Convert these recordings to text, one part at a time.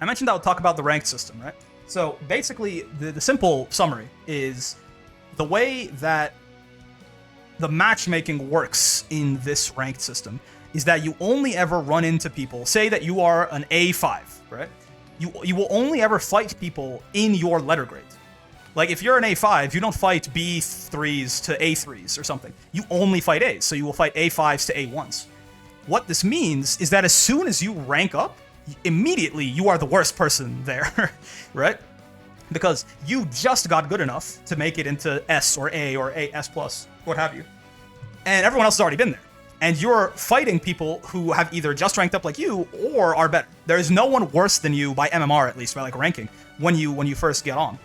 I mentioned I would talk about the ranked system, right? So basically, the simple summary is the way that the matchmaking works in this ranked system is that you only ever run into people, say that you are an A5, right? You will only ever fight people in your letter grade. Like, if you're an A5, you don't fight B3s to A3s or something. You only fight A's, so you will fight A5s to A1s. What this means is that as soon as you rank up, immediately you are the worst person there, right? Because you just got good enough to make it into S or A S+, what have you. And everyone else has already been there. And you're fighting people who have either just ranked up like you or are better. There is no one worse than you by MMR, at least, by like ranking, when you first get on.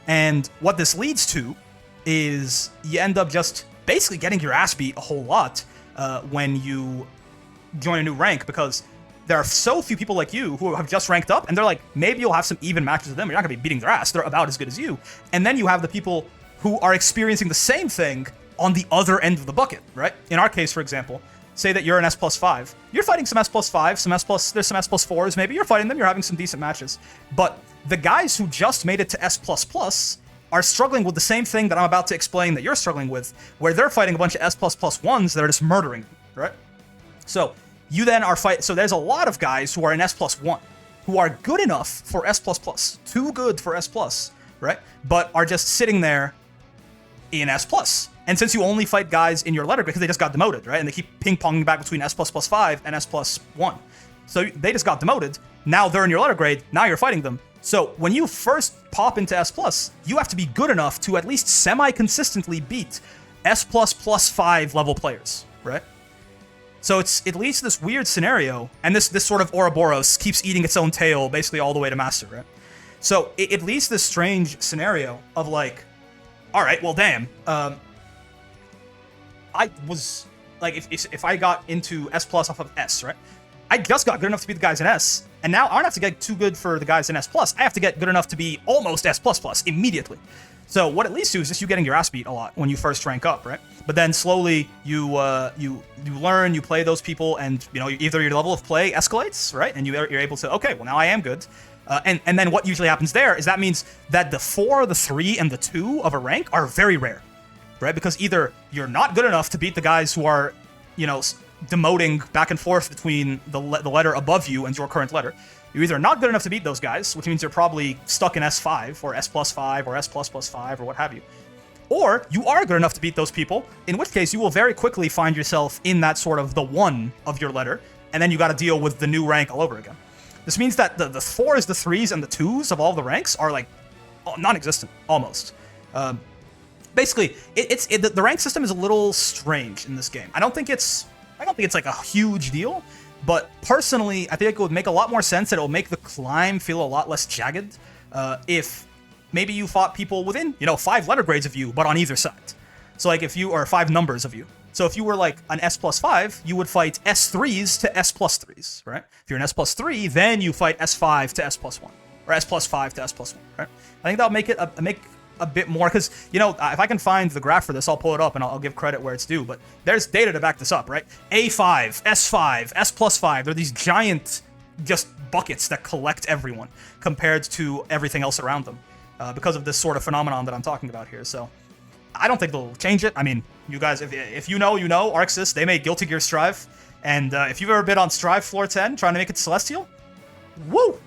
And what this leads to is you end up just basically getting your ass beat a whole lot when you join a new rank, because there are so few people like you who have just ranked up, and they're like, maybe you'll have some even matches with them, but you're not gonna be beating their ass. They're about as good as you. And then you have the people who are experiencing the same thing on the other end of the bucket, right? In our case, for example, say that you're an S+5. You're fighting some S+5, there's some S+4s maybe. You're fighting them, you're having some decent matches. But the guys who just made it to S++ are struggling with the same thing that I'm about to explain that you're struggling with, where they're fighting a bunch of S++1s that are just murdering them, right? So you then are so there's a lot of guys who are in S+1 who are good enough for S++, too good for S+, right? But are just sitting there in S+. And since you only fight guys in your letter grade, because they just got demoted, right? And they keep ping-ponging back between S++5 and S+1. So they just got demoted. Now they're in your letter grade. Now you're fighting them. So when you first pop into S+, you have to be good enough to at least semi-consistently beat S++5 level players, right? So it leads to this weird scenario, and this sort of Ouroboros keeps eating its own tail basically all the way to Master, right? So it leads to this strange scenario of like, all right, well, damn, I was, like, if I got into S+ off of S, right? I just got good enough to beat the guys in S, and now I don't have to get too good for the guys in S+. I have to get good enough to be almost S++ immediately. So what it leads to is just you getting your ass beat a lot when you first rank up, right? But then slowly you learn, you play those people, and either your level of play escalates, right? And you're able to, okay, well, now I am good. And then what usually happens there is that means that the 4, the 3, and the 2 of a rank are very rare, right? Because either you're not good enough to beat the guys who are, demoting back and forth between the letter above you and your current letter. You're either not good enough to beat those guys, which means you're probably stuck in S5 or S+5 or S++5 or what have you. Or you are good enough to beat those people, in which case you will very quickly find yourself in that sort of the 1 of your letter, and then you got to deal with the new rank all over again. This means that the 4s, the 3s, and the 2s of all the ranks are like non-existent, almost. Basically, the rank system is a little strange in this game. I don't think it's like a huge deal, but personally, I think it would make a lot more sense that it will make the climb feel a lot less jagged if maybe you fought people within, 5 letter grades of you, but on either side. So like if you, or 5 numbers of you. So if you were like an S+5, you would fight S3s to S+3s, right? If you're an S+3, then you fight S5 to S+1, or S+5 to S+1, right? I think that'll make it make a bit more, because, if I can find the graph for this, I'll pull it up and I'll give credit where it's due, but there's data to back this up, right? A5, S5, S+5, they're these giant just buckets that collect everyone compared to everything else around them because of this sort of phenomenon that I'm talking about here. So I don't think they'll change it. I mean, you guys, if you know, Arcsys, they made Guilty Gear Strive, and if you've ever been on Strive Floor 10 trying to make it Celestial, woo!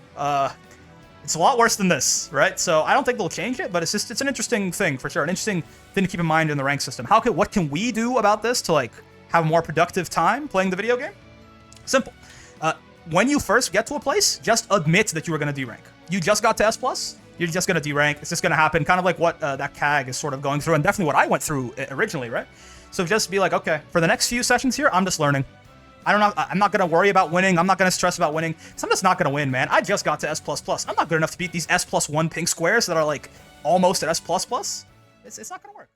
It's a lot worse than this, right? So I don't think they'll change it, but it's an interesting thing for sure. An interesting thing to keep in mind in the rank system. What can we do about this to like have a more productive time playing the video game? Simple. When you first get to a place, just admit that you were going to derank. You just got to S+, you're just going to derank. It's just going to happen, kind of like what that CAG is sort of going through, and definitely what I went through originally, right? So just be like, okay, for the next few sessions here, I'm just learning. I'm not going to worry about winning. I'm not going to stress about winning. So I'm just not going to win, man. I just got to S++. I'm not good enough to beat these S+1 pink squares that are like almost at S++. It's not going to work.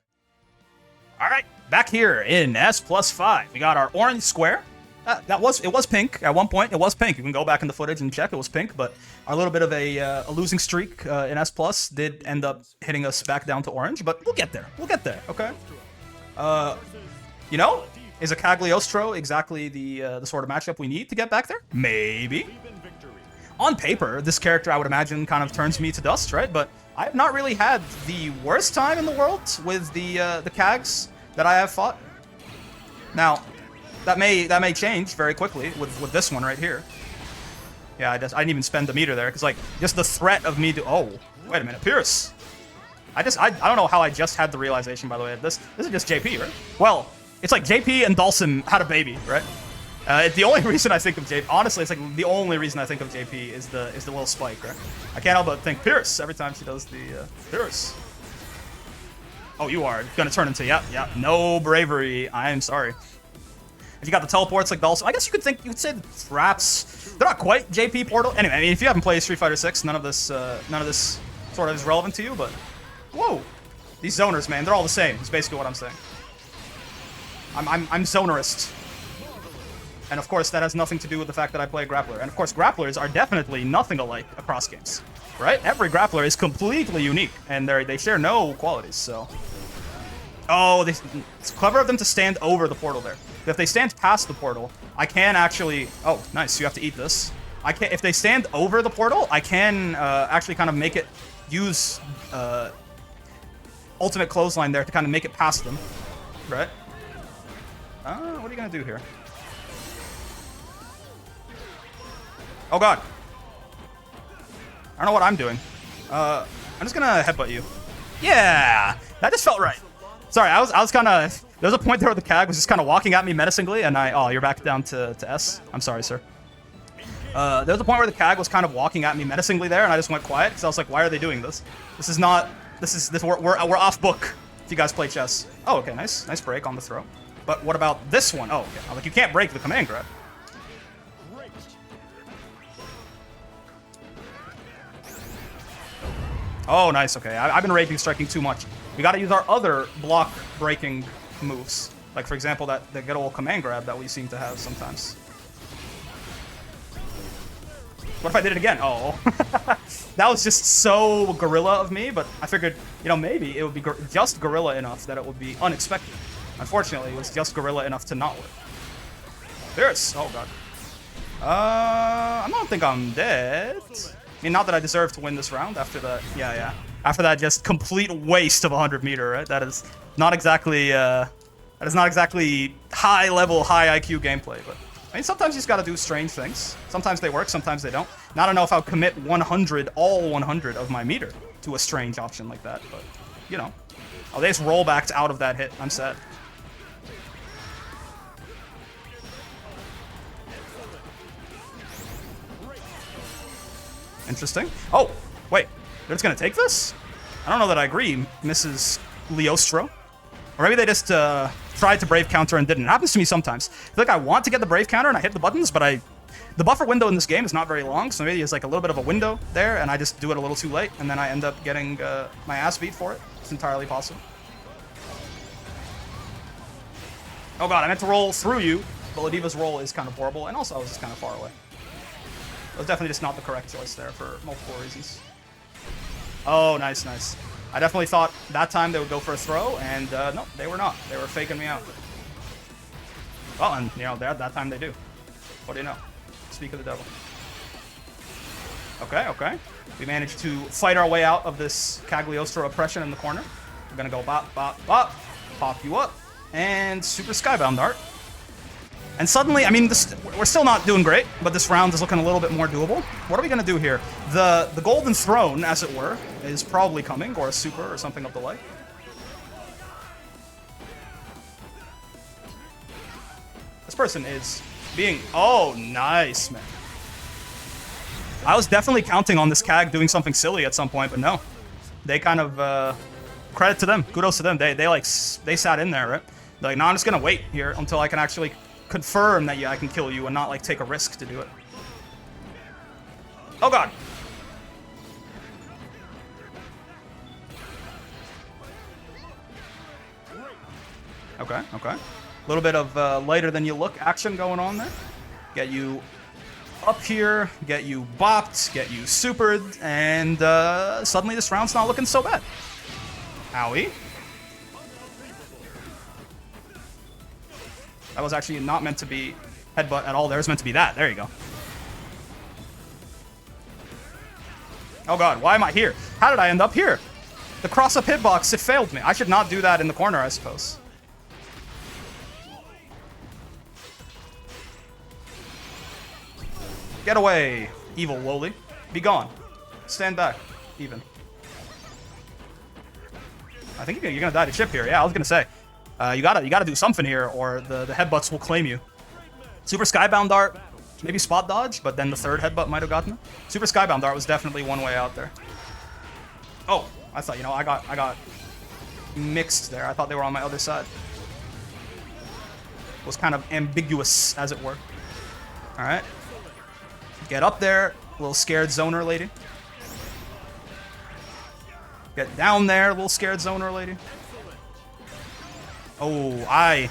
All right, back here in S+5, we got our orange square. It was pink at one point. It was pink. You can go back in the footage and check. It was pink, but our little bit of a losing streak in S+ did end up hitting us back down to orange. But we'll get there. We'll get there. Okay. Is a Cagliostro exactly the sort of matchup we need to get back there? Maybe. on paper, this character, I would imagine, kind of turns me to dust, right? But I have not really had the worst time in the world with the Cags that I have fought. Now, that may change very quickly with this one right here. Yeah, I didn't even spend the meter there, because, like, just the threat of me to... Oh, wait a minute, Pierce. I don't know how I just had the realization, by the way. This is just JP, right? Well, it's like JP and Dhalsim had a baby, right? The only reason I think of JP, honestly, it's like the only reason I think of JP is the little spike, right? I can't help but think Pierce every time she does the Pierce. Oh, you are gonna turn into yeah. No bravery. I am sorry. If you got the teleports like Dhalsim, I guess you could say the traps. They're not quite JP portal. Anyway, I mean, if you haven't played Street Fighter 6, none of this sort of is relevant to you. But whoa, these zoners, man, they're all the same. Is basically what I'm saying. I'm zonerist. And of course, that has nothing to do with the fact that I play Grappler. And of course, Grapplers are definitely nothing alike across games, right? Every Grappler is completely unique, and they share no qualities, so... Oh, it's clever of them to stand over the portal there. If they stand past the portal, I can actually... Oh, nice, you have to eat this. If they stand over the portal, I can actually kind of make it use ultimate clothesline there to kind of make it past them, right? What are you gonna do here? Oh god. I don't know what I'm doing. I'm just gonna headbutt you. Yeah! That just felt right. Sorry, I was kind of... There was a point there where the Cag was just kind of walking at me menacingly, and Oh, you're back down to S? I'm sorry, sir. There was a point where the Cag was kind of walking at me menacingly there, and I just went quiet, because I was like, why are they doing this? This is not... We're off book, if you guys play chess. Oh, okay, nice. Nice break on the throw. But what about this one? Oh, yeah. Like, you can't break the command grab. Oh, nice. Okay, I've been raking striking too much. We got to use our other block breaking moves, like for example the good old command grab that we seem to have sometimes. What if I did it again? Oh, that was just so gorilla of me. But I figured, you know, maybe it would be just gorilla enough that it would be unexpected. Unfortunately, it was just gorilla enough to not work. There's... Oh god. I don't think I'm dead. I mean, not that I deserve to win this round after that. Yeah. After that just complete waste of 100 meter, right? That is not exactly high level, high IQ gameplay. But I mean, sometimes you just gotta do strange things. Sometimes they work, sometimes they don't. Now I don't know if I'll commit 100, all 100 of my meter to a strange option like that, but you know. Oh, they just roll backed out of that hit. I'm sad. Interesting. Oh, wait. They're just gonna take this? I don't know that I agree, Mrs. Cagliostro. Or maybe they just tried to brave counter and didn't. It happens to me sometimes. I feel like I want to get the brave counter and I hit the buttons, but the buffer window in this game is not very long, so maybe there's like a little bit of a window there, and I just do it a little too late, and then I end up getting my ass beat for it. It's entirely possible. Oh god, I meant to roll through you, but Ladiva's roll is kind of horrible, and also I was just kind of far away. It was definitely just not the correct choice there for multiple reasons. Oh, nice. I definitely thought that time they would go for a throw, and no, they were not. They were faking me out. Well, and, you know, that time they do. What do you know? Speak of the devil. Okay. We managed to fight our way out of this Cagliostro oppression in the corner. We're gonna go bop, pop you up, and super skybound dart. And suddenly, I mean, we're still not doing great, but this round is looking a little bit more doable. What are we gonna do here? The golden throne, as it were, is probably coming, or a super, or something of the like. This person is being... Oh, nice, man. I was definitely counting on this Cag doing something silly at some point, but no. They kind of... credit to them. Kudos to them. They sat in there, right? They're like, no, I'm just gonna wait here until I can actually confirm that, yeah, I can kill you and not, like, take a risk to do it. Oh, God. Okay. A little bit of lighter than you look action going on there. Get you up here, get you bopped, get you supered, and suddenly this round's not looking so bad. Owie. That was actually not meant to be headbutt at all. There was meant to be that. There you go. Oh god, why am I here? How did I end up here? The cross-up hitbox, it failed me. I should not do that in the corner, I suppose. Get away, evil lowly. Be gone. Stand back, even. I think you're gonna die to chip here. Yeah, I was gonna say. You gotta do something here, or the headbutts will claim you. Super Skybound Dart, maybe spot dodge, but then the third headbutt might have gotten it. Super Skybound Dart was definitely one way out there. Oh, I thought, you know, I got mixed there. I thought they were on my other side. It was kind of ambiguous, as it were. All right. Get up there, little scared zoner lady. Get down there, little scared zoner lady. Oh, I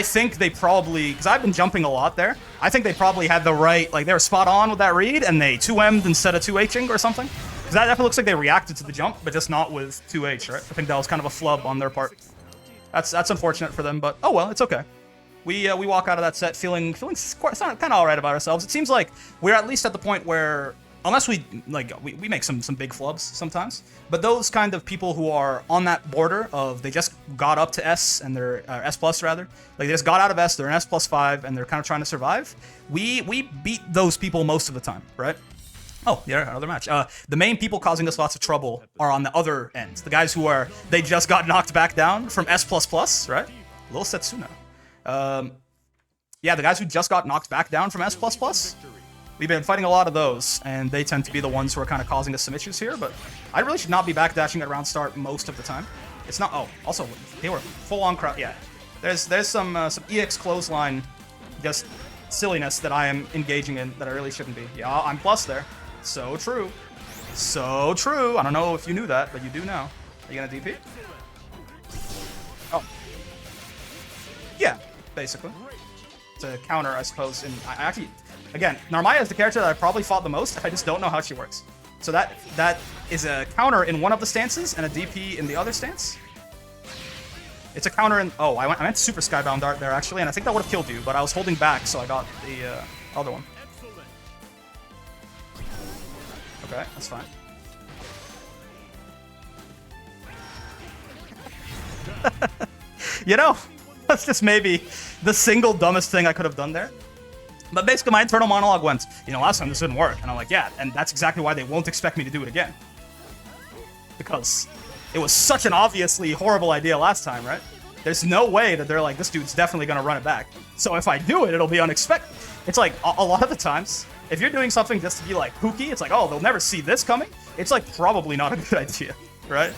think they probably, because I've been jumping a lot there, I think they probably had the right, like they were spot on with that read, and they 2M'd instead of 2H'ing or something. Because that definitely looks like they reacted to the jump, but just not with 2H, right? I think that was kind of a flub on their part. That's unfortunate for them, but oh well, it's okay. We walk out of that set feeling kind of all right about ourselves. It seems like we're at least at the point where, unless we make some big flubs sometimes, but those kind of people who are on that border of they just got up to S and they're S plus rather, like they just got out of S, they're in S plus 5 and they're kind of trying to survive. We beat those people most of the time, right? Oh, yeah, another match. The main people causing us lots of trouble are on the other end. The guys who are, they just got knocked back down from S++, right? Little Setsuna. Yeah, the guys who just got knocked back down from S++, we've been fighting a lot of those, and they tend to be the ones who are kind of causing us some issues here, but I really should not be backdashing at round start most of the time. It's not, oh, also, they were full-on crowd, yeah. There's some EX clothesline, just silliness that I am engaging in that I really shouldn't be. Yeah, I'm plus there. So true. So true. I don't know if you knew that, but you do now. Are you gonna DP? Oh. Yeah, basically. It's a counter, I suppose, and I actually, again, Narmaya is the character that I probably fought the most. I just don't know how she works. So that is a counter in one of the stances and a DP in the other stance. It's a counter in... Oh, I meant Super Skybound Dart there, actually, and I think that would have killed you, but I was holding back, so I got the other one. Okay, that's fine. You know, that's just maybe the single dumbest thing I could have done there. But basically my internal monologue went, you know, last time this didn't work. And I'm like, yeah, and that's exactly why they won't expect me to do it again. Because it was such an obviously horrible idea last time, right? There's no way that they're like, this dude's definitely gonna run it back. So if I do it, it'll be unexpected. It's like, a lot of the times, if you're doing something just to be like kooky, it's like, oh, they'll never see this coming. It's like probably not a good idea, right?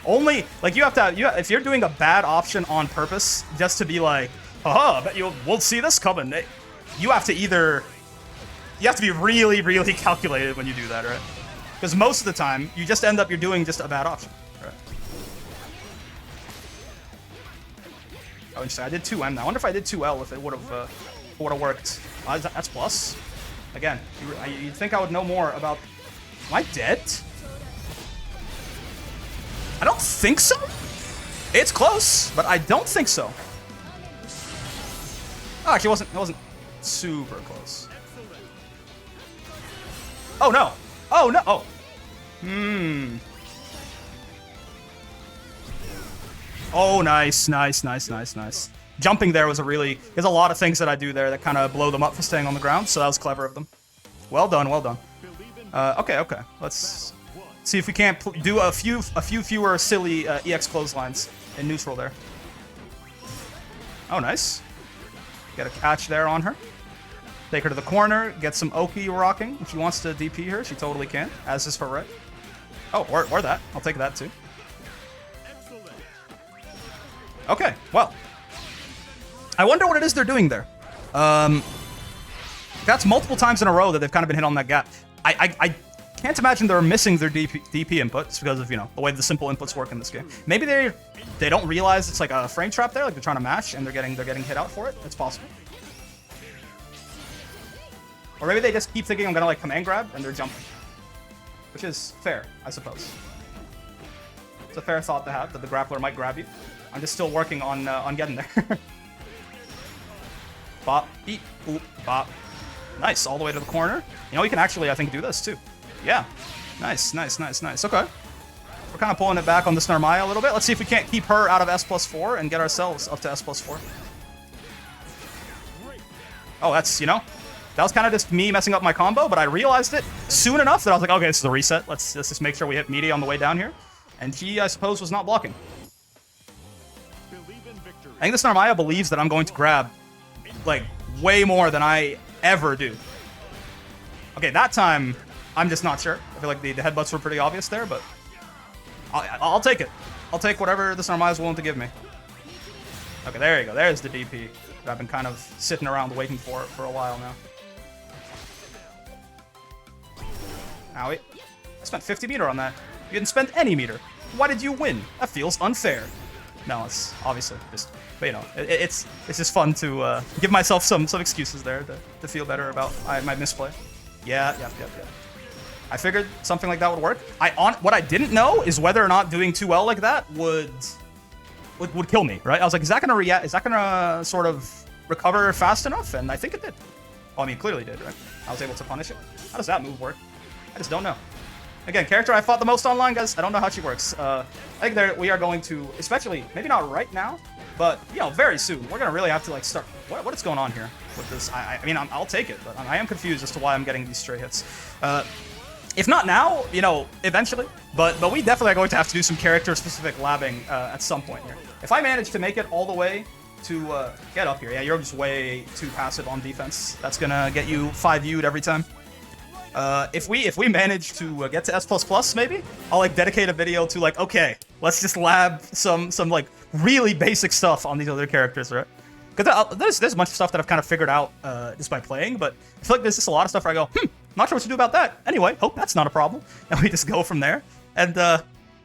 Only, like you have to, if you're doing a bad option on purpose, just to be like, haha, I bet we'll see this coming. You have to be really, really calculated when you do that, right? Because most of the time, you just end up, you're doing just a bad option, right? Oh, interesting. I did 2M now. I wonder if I did 2L if it would have worked. That's plus. Again, you'd think I would know more about... Am I dead? I don't think so. It's close, but I don't think so. Oh, actually, it wasn't super close. Oh, no. Oh, no. Oh. Oh, nice, nice, nice, nice, nice. Jumping there was a really... There's a lot of things that I do there that kind of blow them up for staying on the ground, so that was clever of them. Well done, well done. Okay. Let's see if we can't do a few fewer silly EX clotheslines in neutral there. Oh, nice. Get a catch there on her. Take her to the corner, get some Oki rocking. If she wants to DP her, she totally can, as is her right. Oh, or that. I'll take that too. Okay, well. I wonder what it is they're doing there. That's multiple times in a row that they've kind of been hit on that gap. I can't imagine they're missing their DP inputs because of, you know, the way the simple inputs work in this game. Maybe they don't realize it's like a frame trap there, like they're trying to mash and they're getting hit out for it. It's possible. Or maybe they just keep thinking I'm gonna like command grab and they're jumping. Which is fair, I suppose. It's a fair thought to have, that the grappler might grab you. I'm just still working on getting there. Bop, beep, boop, bop. Nice, all the way to the corner. You know, we can actually, I think, do this too. Yeah. Nice, nice, nice, nice. Okay. We're kind of pulling it back on this Narmaya a little bit. Let's see if we can't keep her out of S+4 and get ourselves up to S+4. Oh, that's, you know, that was kind of just me messing up my combo, but I realized it soon enough that I was like, okay, this is a reset. Let's just make sure we hit meaty on the way down here. And he, I suppose, was not blocking. I think this Narmaya believes that I'm going to grab, like, way more than I ever do. Okay, that time, I'm just not sure. I feel like the headbutts were pretty obvious there, but I'll take it. I'll take whatever this Narmaya is willing to give me. Okay, there you go. There's the DP that I've been kind of sitting around waiting for a while now. Owie. I spent 50 meter on that. You didn't spend any meter. Why did you win? That feels unfair. No, it's obviously just, but you know, it's just fun to give myself some excuses there to feel better about my misplay. Yeah. I figured something like that would work. What I didn't know is whether or not doing too well like that would kill me, right? I was like, is that gonna react? Is that gonna sort of recover fast enough? And I think it did. Well, I mean, clearly did, right? I was able to punish it. How does that move work? I just don't know. Again, character I fought the most online, guys. I don't know how she works. I think we are going to, especially, maybe not right now, but, you know, very soon. We're going to really have to, like, start. What is going on here with this? I mean, I'll take it, but I am confused as to why I'm getting these stray hits. If not now, you know, eventually. But we definitely are going to have to do some character-specific labbing at some point here. If I manage to make it all the way to get up here, yeah, you're just way too passive on defense. That's going to get you 5U'd every time. If we manage to get to S++, maybe I'll like dedicate a video to like, okay, let's just lab some like really basic stuff on these other characters, right? Because there's a bunch of stuff that I've kind of figured out just by playing, but I feel like there's just a lot of stuff where I go, not sure what to do about that. Anyway, hope that's not a problem, and we just go from there. And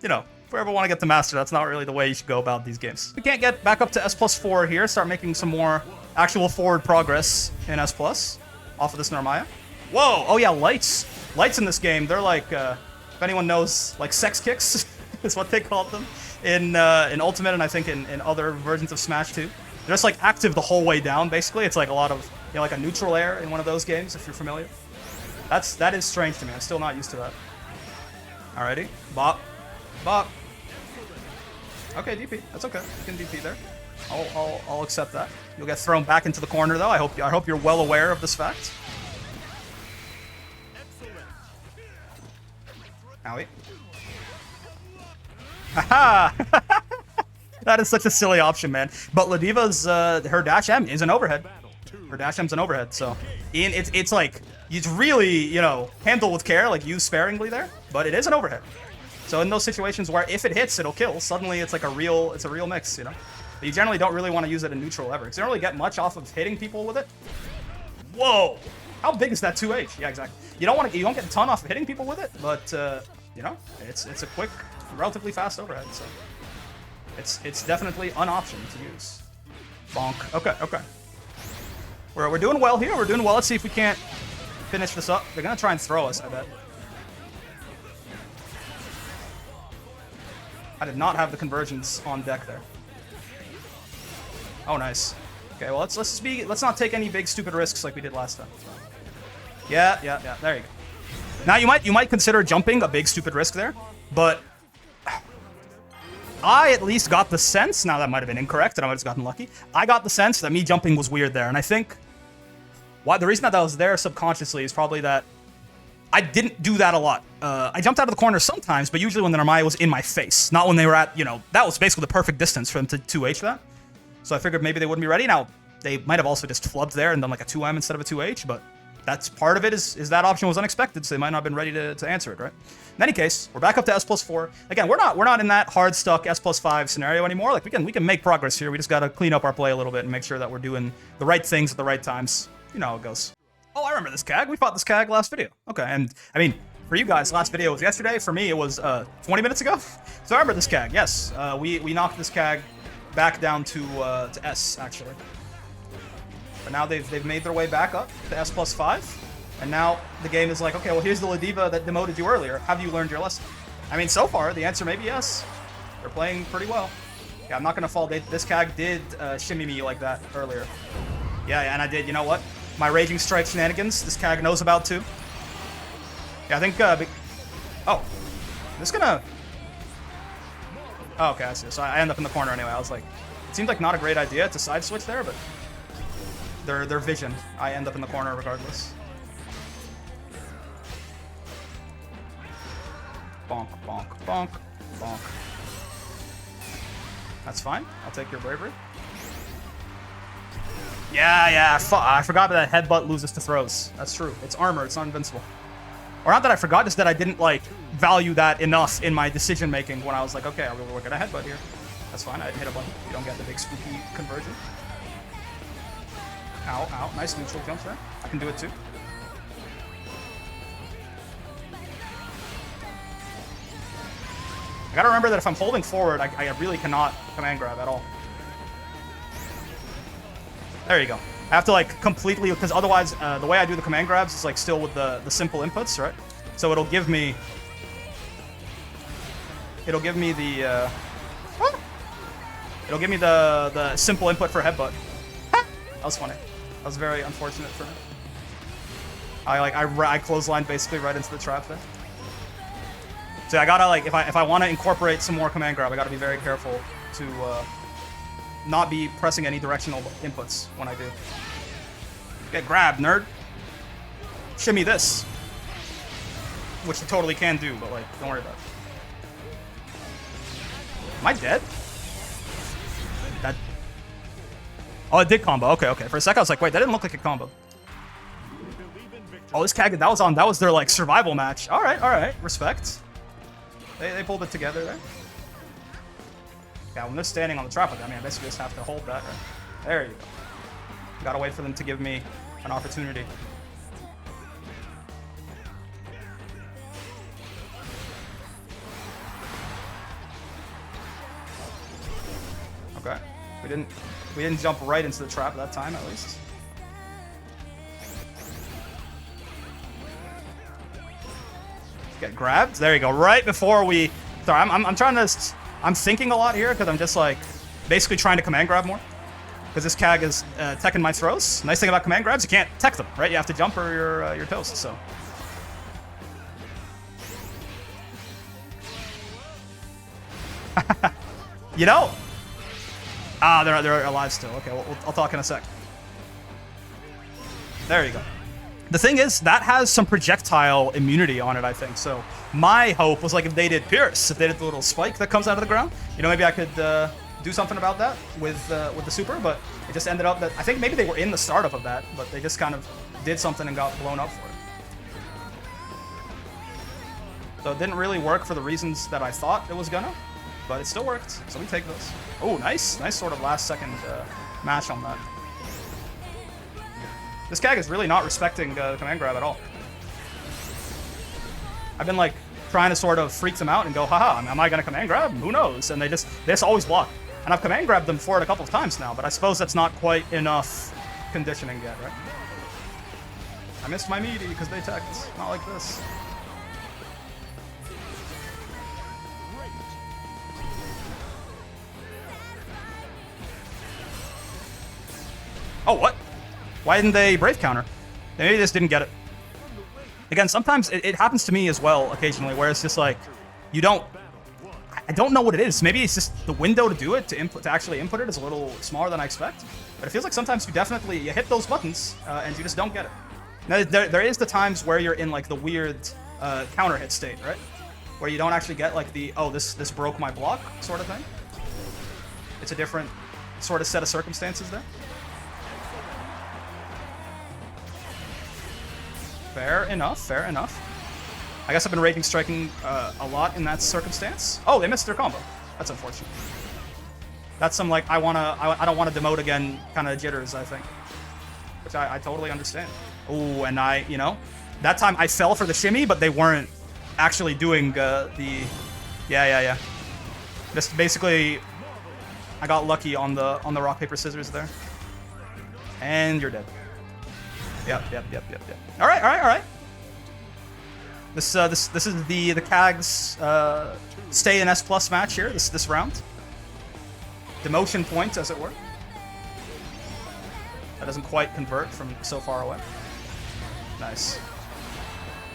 you know, if we ever want to get to master, that's not really the way you should go about these games. We can't get back up to S+4 here. Start making some more actual forward progress in S+ off of this Narmaya. Whoa! Oh yeah, lights. Lights in this game, they're like, if anyone knows, like sex kicks is what they called them in Ultimate, and I think in other versions of Smash too. They're just like active the whole way down, basically. It's like a lot of, you know, like a neutral air in one of those games, if you're familiar. That is strange to me. I'm still not used to that. Alrighty. Bop. Bop. Okay, DP. That's okay. You can DP there. I'll accept that. You'll get thrown back into the corner though. I hope you're well aware of this fact. Owie. Haha! That is such a silly option, man. But Ladiva's, her dash M is an overhead. Her dash M's an overhead, so... It's like, you really, you know, handle with care, like use sparingly there, but it is an overhead. So in those situations where if it hits, it'll kill, suddenly it's like a real mix, you know? But you generally don't really want to use it in neutral ever, because you don't really get much off of hitting people with it. Whoa! How big is that 2H? Yeah, exactly. You don't get a ton off of hitting people with it, but you know, it's a quick, relatively fast overhead, so it's definitely an option to use. Bonk. Okay. We're doing well here. We're doing well. Let's see if we can't finish this up. They're gonna try and throw us, I bet. I did not have the conversions on deck there. Oh, nice. Okay, well let's not take any big stupid risks like we did last time. Yeah. There you go. Now you might consider jumping a big stupid risk there, but I at least got the sense, now that might have been incorrect and I might have just gotten lucky, I got the sense that me jumping was weird there, and I think the reason that was there subconsciously is probably that I didn't do that a lot. I jumped out of the corner sometimes, but usually when the Narmaya was in my face, not when they were at, you know, that was basically the perfect distance for them to 2H that. So I figured maybe they wouldn't be ready. Now, they might have also just flubbed there and done like a 2M instead of a 2H, but that's part of it is that option was unexpected, so they might not have been ready to answer it, right? In any case, we're back up to S+4. Again, we're not in that hard stuck S+5 scenario anymore. Like we can make progress here. We just gotta clean up our play a little bit and make sure that we're doing the right things at the right times. You know how it goes. Oh, I remember this CAG. We fought this CAG last video. Okay, and I mean, for you guys, last video was yesterday. For me, it was 20 minutes ago. So I remember this CAG. Yes, we knocked this CAG back down to S actually. But now they've made their way back up to S+5, and now the game is like, okay, well here's the Ladiva that demoted you earlier. Have you learned your lesson? I mean, so far the answer may be yes. They're playing pretty well. Yeah, I'm not gonna fall. This CAG did shimmy me like that earlier. Yeah, and I did. You know what? My Raging Strike shenanigans, this CAG knows about too. Yeah, I think, oh. This gonna... Oh, okay, I see. So I end up in the corner anyway. I was like, it seemed like not a great idea to side switch there, but their vision. I end up in the corner regardless. Bonk, bonk, bonk, bonk. That's fine. I'll take your bravery. Yeah, I forgot that headbutt loses to throws. That's true. It's armor. It's not invincible. Or not that I forgot, just that I didn't, like, value that enough in my decision-making when I was like, okay, we're gonna headbutt here. That's fine. I didn't hit a button. You don't get the big spooky conversion. Ow, ow. Nice neutral jumps there. I can do it too. I gotta remember that if I'm holding forward, I really cannot command grab at all. There you go. I have to like completely, because otherwise the way I do the command grabs is like still with the simple inputs, right? So it'll give me the it'll give me the simple input for headbutt. That was funny. That was very unfortunate for me. I clotheslined basically right into the trap there. So I gotta like if I want to incorporate some more command grab, I gotta be very careful to not be pressing any directional inputs when I do. Get grabbed, nerd. Shimmy this. Which you totally can do, but like, don't worry about it. Am I dead? That... Oh, it did combo. Okay. For a second I was like, wait, that didn't look like a combo. Oh, this Kag, that was their like survival match. Alright. Respect. They pulled it together there. Yeah, when they're standing on the trap, I mean, I basically just have to hold that, right? There you go. Gotta wait for them to give me an opportunity. Okay. We didn't jump right into the trap that time, at least. Get grabbed. There you go. Right before we... Sorry, I'm trying to... I'm thinking a lot here because I'm just like basically trying to command grab more. Because this Kag is teching my throws. Nice thing about command grabs, you can't tech them, right? You have to jump or you're toast, so. You know? Ah, they're alive still. Okay, I'll talk in a sec. There you go. The thing is, that has some projectile immunity on it, I think. So my hope was like if they did Pierce, if they did the little spike that comes out of the ground, you know, maybe I could do something about that with the super, but it just ended up that I think maybe they were in the startup of that, but they just kind of did something and got blown up for it. So it didn't really work for the reasons that I thought it was gonna, but it still worked. So we take those. Oh, nice sort of last second mash on that. This Kag is really not respecting command grab at all. I've been like trying to sort of freak them out and go, haha, am I gonna command grab? Who knows? And they just always block. And I've command grabbed them for it a couple of times now, but I suppose that's not quite enough conditioning yet, right? I missed my meaty because they teched. Not like this. Oh, what? Why didn't they brave counter? Maybe they just didn't get it. Again, sometimes it happens to me as well occasionally, where it's just like, you don't... I don't know what it is. Maybe it's just the window to do it, to actually input it is a little smaller than I expect. But it feels like sometimes you hit those buttons, and you just don't get it. Now, there is the times where you're in like the weird counter hit state, right? Where you don't actually get like the, oh, this broke my block sort of thing. It's a different sort of set of circumstances there. Fair enough. I guess I've been raging striking a lot in that circumstance. Oh, they missed their combo. That's unfortunate. That's some like I don't wanna demote again kind of jitters, I think. Which I totally understand. Oh, and you know, that time I fell for the shimmy, but they weren't actually doing the yeah. Just basically I got lucky on the rock paper scissors there. And you're dead. Yep. All right. This is the Kag's stay in S+ match here. This round. Demotion point, as it were. That doesn't quite convert from so far away. Nice.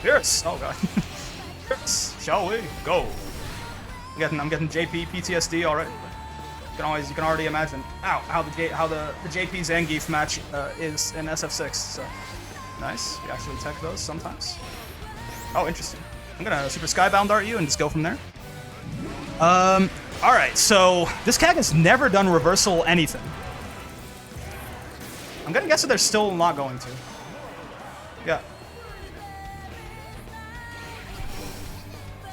Fierce! Oh god. Fierce! Shall we? Go! I'm getting JP PTSD already. You can already imagine how the JP Zangief match is in SF6. So nice. You actually tech those sometimes. Oh, interesting. I'm gonna Super Skybound Dart you and just go from there. All right. So this Cag has never done reversal anything. I'm gonna guess that they're still not going to. Yeah.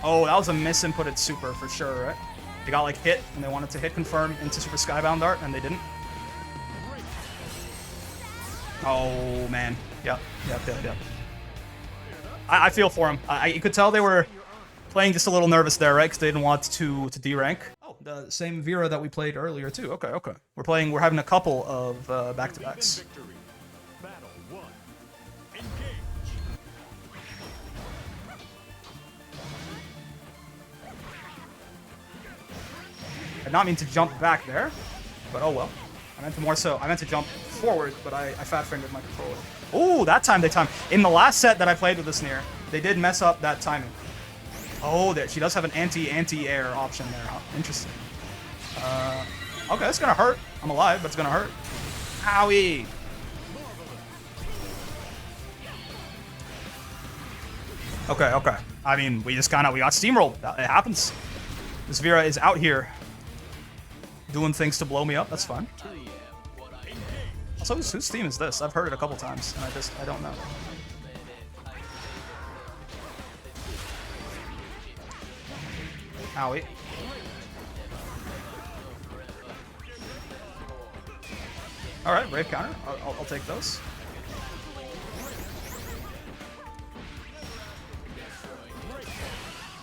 Oh, that was a misinputted super for sure, right? They got like hit, and they wanted to hit confirm into Super Skybound Dart, and they didn't. Oh man, yep. I feel for him. You could tell they were playing just a little nervous there, right? Because they didn't want to D-rank. Oh, the same Vera that we played earlier too. Okay. We're having a couple of back-to-backs. I did not mean to jump back there, but oh well. I meant to jump forward, but I fat-fingered my controller. Ooh, that time they timed. In the last set that I played with this Nier, they did mess up that timing. Oh, there, she does have an anti-air option there, huh? Interesting. Okay, that's gonna hurt. I'm alive, but it's gonna hurt. Owie! Okay. I mean, we got steamrolled. It happens. This Vera is out here doing things to blow me up. That's fine. Also, whose theme is this? I've heard it a couple times, and I don't know. Owie. Alright, Brave counter. I'll take those.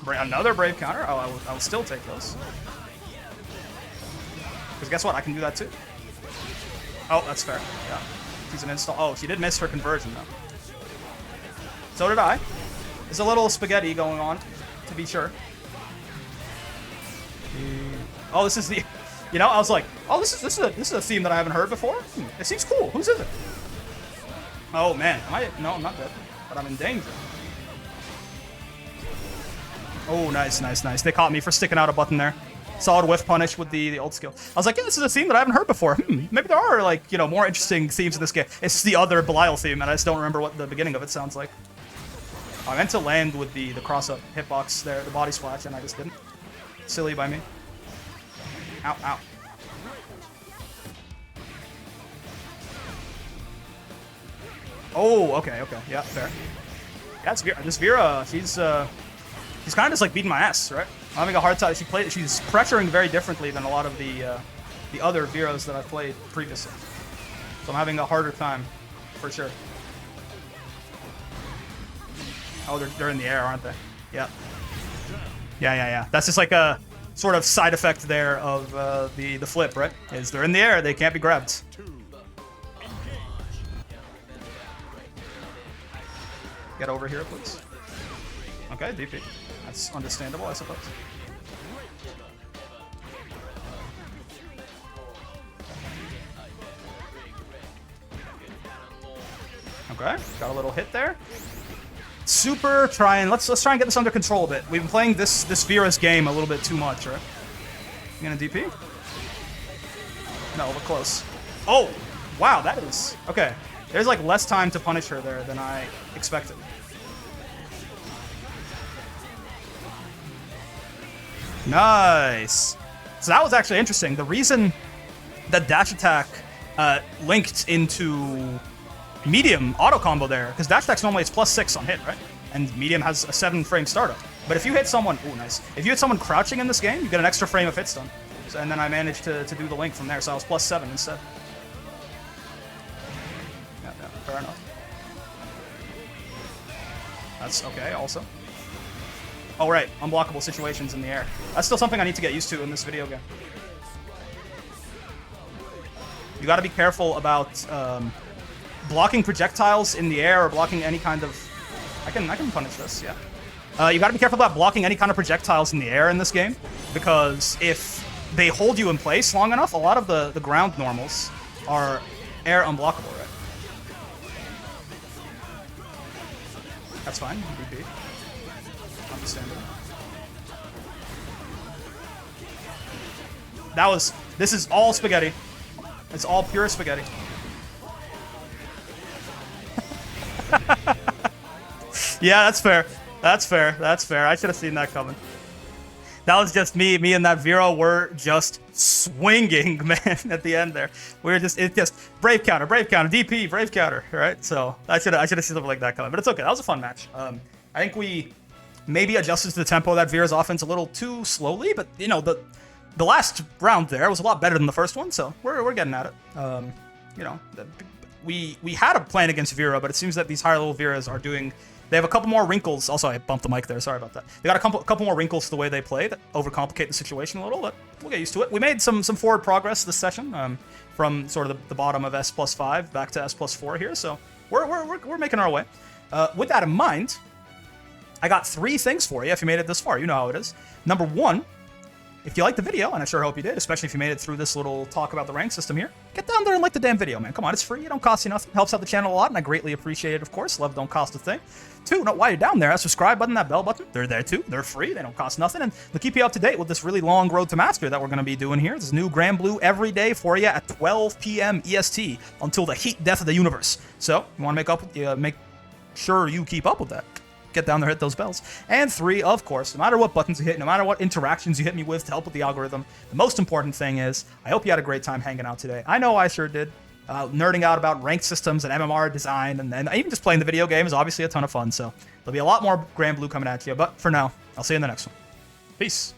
Another Brave counter. Oh, I will still take those. Because guess what? I can do that too. Oh, that's fair. Yeah. She's an install. Oh, she did miss her conversion though. So did I. There's a little spaghetti going on, to be sure. Oh, this is the. You know, I was like, oh, this is a theme that I haven't heard before. It seems cool. Whose is it? Oh man, No, I'm not dead, but I'm in danger. Oh, nice. They caught me for sticking out a button there. Solid whiff punish with the ult skill. I was like, yeah, this is a theme that I haven't heard before. Maybe there are, like, you know, more interesting themes in this game. It's the other Belial theme, and I just don't remember what the beginning of it sounds like. I meant to land with the cross-up hitbox there, the body splash, and I just didn't. Silly by me. Ow. Oh, okay. Yeah, fair. Yeah, it's Vera. This Vera, she's kind of just like beating my ass, right? I'm having a hard time. She's pressuring very differently than a lot of the other Veras that I've played previously. So I'm having a harder time, for sure. Oh, they're in the air, aren't they? Yeah. Yeah. That's just like a sort of side effect there of the flip, right? Is they're in the air, they can't be grabbed. Get over here, please. Okay, DP. That's understandable, I suppose. Okay, got a little hit there. Super trying. Let's try and get this under control a bit. We've been playing this Vera's game a little bit too much, right? You gonna DP? No, we're close. Oh, wow, that is okay. There's like less time to punish her there than I expected. Nice. So that was actually interesting. The reason that dash attack linked into medium auto combo there, because dash attack's normally it's +6 on hit, right? And medium has a 7-frame startup. But if you hit someone, oh nice. If you hit someone crouching in this game, you get an extra frame of hit stun. So, and then I managed to do the link from there, so I was +7 instead. Yeah, fair enough. That's okay, also. Oh, right, unblockable situations in the air. That's still something I need to get used to in this video game. You gotta be careful about blocking projectiles in the air or blocking any kind of... I can punish this, yeah. You gotta be careful about blocking any kind of projectiles in the air in this game, because if they hold you in place long enough, a lot of the ground normals are air unblockable, right? That's fine. BP. Understandable. This is all spaghetti. It's all pure spaghetti. Yeah, that's fair. That's fair. That's fair. I should have seen that coming. That was just me. Me and that Vero were just swinging, man, at the end there. It's just brave counter, DP, brave counter, right? So I should have seen something like that coming, but it's okay. That was a fun match. I think we maybe adjusted to the tempo of that Vera's offense a little too slowly, but you know the last round there was a lot better than the first one, so we're getting at it. You know, we had a plan against Vera, but it seems that these higher level Veras are doing. They have a couple more wrinkles. Also, I bumped the mic there. Sorry about that. They got a couple more wrinkles to the way they play that overcomplicate the situation a little, but we'll get used to it. We made some forward progress this session from sort of the bottom of S+5 back to S+4 here, so we're making our way. With that in mind, I got 3 things for you if you made it this far. You know how it is. Number 1, if you liked the video, and I sure hope you did, especially if you made it through this little talk about the rank system here, get down there and like the damn video, man. Come on, it's free. It don't cost you nothing. Helps out the channel a lot, and I greatly appreciate it, of course. Love don't cost a thing. 2, while you're down there, that subscribe button, that bell button, they're there too. They're free. They don't cost nothing, and they'll keep you up to date with this really long road to master that we're going to be doing here. This new Granblue every day for you at 12 p.m. EST until the heat death of the universe. So, you want to make sure you keep up with that. Get down there, hit those bells. And 3, of course, no matter what buttons you hit, no matter what interactions you hit me with to help with the algorithm, the most important thing is, I hope you had a great time hanging out today. I know I sure did. Nerding out about ranked systems and MMR design, and even just playing the video game is obviously a ton of fun, so there'll be a lot more Granblue coming at you, but for now, I'll see you in the next one. Peace.